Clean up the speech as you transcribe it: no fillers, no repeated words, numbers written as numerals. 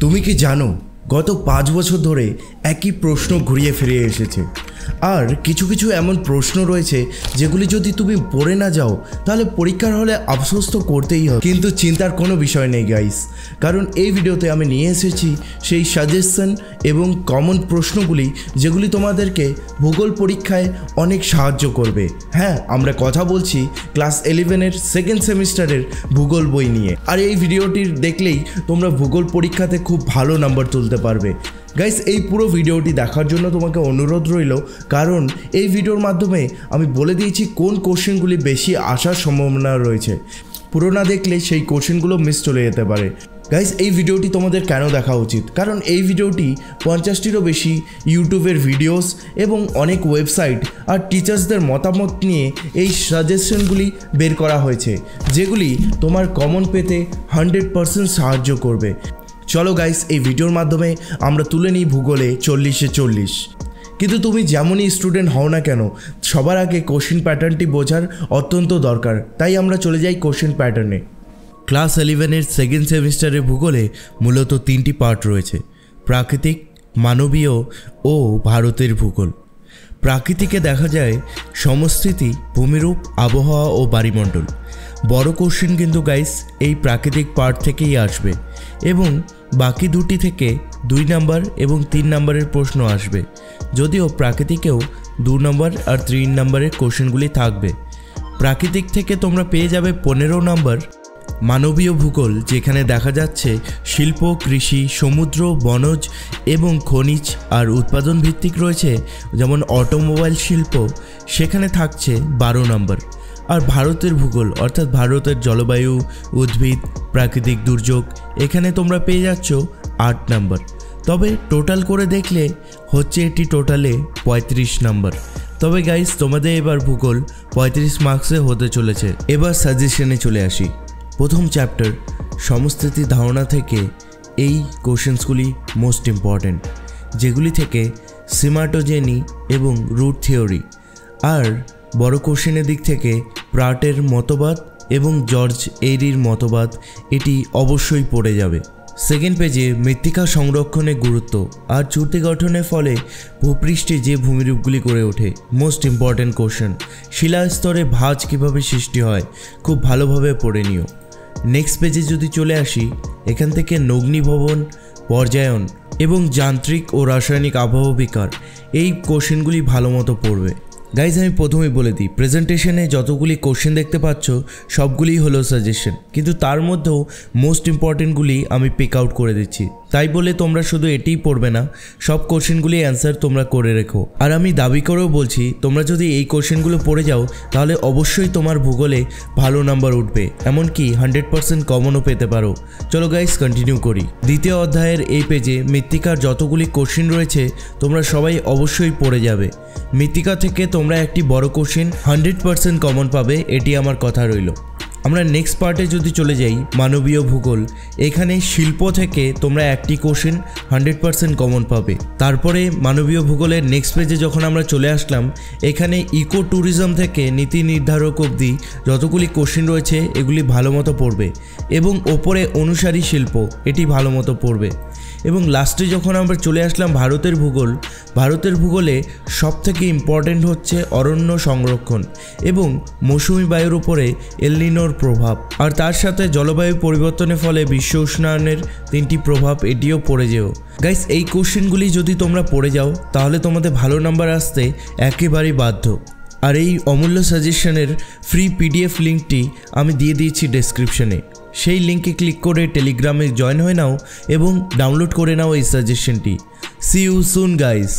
তুমি কি জানো গত 5 বছর ধরে একই প্রশ্ন ঘুরিয়ে ফিরে এসেছে। আর কিছু কিছু এমন প্রশ্ন রয়েছে যেগুলি যদি তুমি পড়ে না যাও তাহলে পরীক্ষার হলে আফসোস তো করতেই হবে। কিন্তু চিন্তার কোনো বিষয় নেই গাইস, কারণ এই ভিডিওতে আমি নিয়ে এসেছি সেই সাজেশন এবং কমন প্রশ্নগুলি যেগুলি তোমাদেরকে ভূগোল পরীক্ষায় অনেক সাহায্য করবে। হ্যাঁ, আমরা কথা বলছি ক্লাস 11-এর সেকেন্ড সেমিস্টারের ভূগোল বই নিয়ে। আর এই ভিডিওটির দেখলেই তোমরা ভূগোল পরীক্ষাতে খুব ভালো নাম্বার তুলতে পারবে। গাইস, এই পুরো ভিডিওটি দেখার জন্য তোমাকে অনুরোধ রইল, কারণ এই ভিডিওর মাধ্যমে আমি বলে দিয়েছি কোন কোশ্চেনগুলি বেশি আসার সম্ভাবনা রয়েছে। পুরো না দেখলে সেই কোশ্চেনগুলো মিস চলে যেতে পারে। গাইস, এই ভিডিওটি তোমাদের কেন দেখা উচিত? কারণ এই ভিডিওটি 50টিরও বেশি ইউটিউবের ভিডিওস এবং অনেক ওয়েবসাইট আর টিচার্সদের মতামত নিয়ে এই সাজেশনগুলি বের করা হয়েছে, যেগুলি তোমার কমন পেতে 100% সাহায্য করবে। চলো গাইস, এই ভিডিওর মাধ্যমে আমরা তুলে নিই ভূগোলে 40-এ 40। কিন্তু তুমি যেমনই স্টুডেন্ট হও না কেন, সবার আগে কোশ্চেন প্যাটার্নটি বোঝার অত্যন্ত দরকার। তাই আমরা চলে যাই কোশ্চেন প্যাটার্নে। ক্লাস 11-এর সেকেন্ড সেমিস্টারের ভূগোলে মূলত 3টি পার্ট রয়েছে: প্রাকৃতিক, মানবীয় ও ভারতের ভূগোল। প্রাকৃতিকে দেখা যায় সমস্থিতি, ভূমিরূপ, আবহাওয়া ও বায়ুমণ্ডল। বড় কোশ্চেন কিন্তু গাইস এই প্রাকৃতিক পার্ট থেকেই আসবে এবং বাকি দুটি থেকে 2 নাম্বার এবং 3 নাম্বারের প্রশ্ন আসবে, যদিও প্রাকৃতিকেও 2 নাম্বার আর 3 নাম্বারের কোশ্চেনগুলি থাকবে। প্রাকৃতিক থেকে তোমরা পেয়ে যাবে 15 নাম্বার। মানবীয় ভূগোল, যেখানে দেখা যাচ্ছে শিল্প, কৃষি, সমুদ্র, বনজ এবং খনিজ আর উৎপাদন ভিত্তিক রয়েছে, যেমন অটোমোবাইল শিল্প, সেখানে থাকছে 12 নাম্বার। আর ভারতের ভূগোল অর্থাৎ ভারতের জলবায়ু, উদ্ভিদ, প্রাকৃতিক দুর্যোগ, এখানে তোমরা পেয়ে যাচ্ছ 8 নাম্বার। তবে টোটাল করে দেখলে হচ্ছে এটি টোটালে 35 নাম্বার। তবে গাইস, তোমাদের এবার ভূগোল 35 মার্কসে হতে চলেছে। এবার সাজেশনে চলে আসি। প্রথম চ্যাপ্টার সমস্থিতি ধারণা থেকে এই কোশ্চেন্সগুলি মোস্ট ইম্পর্ট্যান্ট, যেগুলি থেকে সিমাটোজেনি এবং রুট থিওরি। আর বড় কোশ্চেনের দিক থেকে প্রাটের মতবাদ এবং জর্জ এইরির মতবাদ, এটি অবশ্যই পড়ে যাবে। সেকেন্ড পেজে মৃত্তিকা সংরক্ষণের গুরুত্ব আর চুক্তি গঠনের ফলে ভূপৃষ্ঠে যে ভূমিরূপগুলি গড়ে ওঠে, মোস্ট ইম্পর্ট্যান্ট কোশ্চেন। শিলাস্তরে ভাঁজ কীভাবে সৃষ্টি হয়, খুব ভালোভাবে পড়ে নিও। নেক্সট পেজে যদি চলে আসি, এখান থেকে নগ্নিভবন, পর্যায়ন এবং যান্ত্রিক ও রাসায়নিক আবহাওয়া বিকার, এই কোশ্চেনগুলি ভালো মতো পড়বে। গাইজ, আমি প্রথমেই বলে দিই, প্রেজেন্টেশনে যতগুলি কোশ্চেন দেখতে পাচ্ছ সবগুলিই হলো সাজেশন, কিন্তু তার মধ্যেও মোস্ট ইম্পর্টেন্টগুলি আমি পিক আউট করে দিচ্ছি। তাই বলে তোমরা শুধু এটিই পড়বে না, সব কোশ্চেনগুলি অ্যান্সার তোমরা করে রেখো। আর আমি দাবি করেও বলছি, তোমরা যদি এই কোশ্চেনগুলো পড়ে যাও তাহলে অবশ্যই তোমার ভূগোলে ভালো নাম্বার উঠবে, এমনকি 100% কমনও পেতে পারো। চলো গাইজ, কন্টিনিউ করি। দ্বিতীয় অধ্যায়ের এই পেজে মৃত্তিকার যতগুলি কোশ্চেন রয়েছে তোমরা সবাই অবশ্যই পড়ে যাবে। মৃত্তিকা থেকে তোমরা একটি বড় কোশ্চেন 100% কমন পাবে, এটি আমার কথা রইল। আমরা নেক্সট পার্টে যদি চলে যাই, মানবীয় ভূগোল, এখানে শিল্প থেকে তোমরা একটি কোশ্চেন 100% কমন পাবে। তারপরে মানবীয় ভূগোলের নেক্সট পেজে যখন আমরা চলে আসলাম, এখানে ইকো ট্যুরিজম থেকে নীতি নির্ধারক অবধি যতগুলি কোশ্চেন রয়েছে এগুলি ভালো মতো পড়বে এবং ওপরে অনুসারী শিল্প, এটি ভালো মতো পড়বে। এবং লাস্টে যখন আমরা চলে আসলাম ভারতের ভূগোল, ভারতের ভূগোলে সবথেকে ইম্পর্ট্যান্ট হচ্ছে অরণ্য সংরক্ষণ এবং মৌসুমি বায়ুর উপরে এল নিনোর প্রভাব, আর তার সাথে জলবায়ু পরিবর্তনের ফলে বিশ্ব উষ্ণায়নের 3টি প্রভাব, এটিও পড়ে যেও। গাইস, এই কোশ্চেনগুলি যদি তোমরা পড়ে যাও তাহলে তোমাদের ভালো নাম্বার আসতে একেবারেই বাধ্য। আর এই অমূল্য সাজেশনের ফ্রি পিডিএফ লিঙ্কটি আমি দিয়ে দিয়েছি ডেসক্রিপশনে। সেই লিঙ্কে ক্লিক করে টেলিগ্রামে জয়েন হয়ে নাও এবং ডাউনলোড করে নাও এই সাজেশনটি। See you soon guys.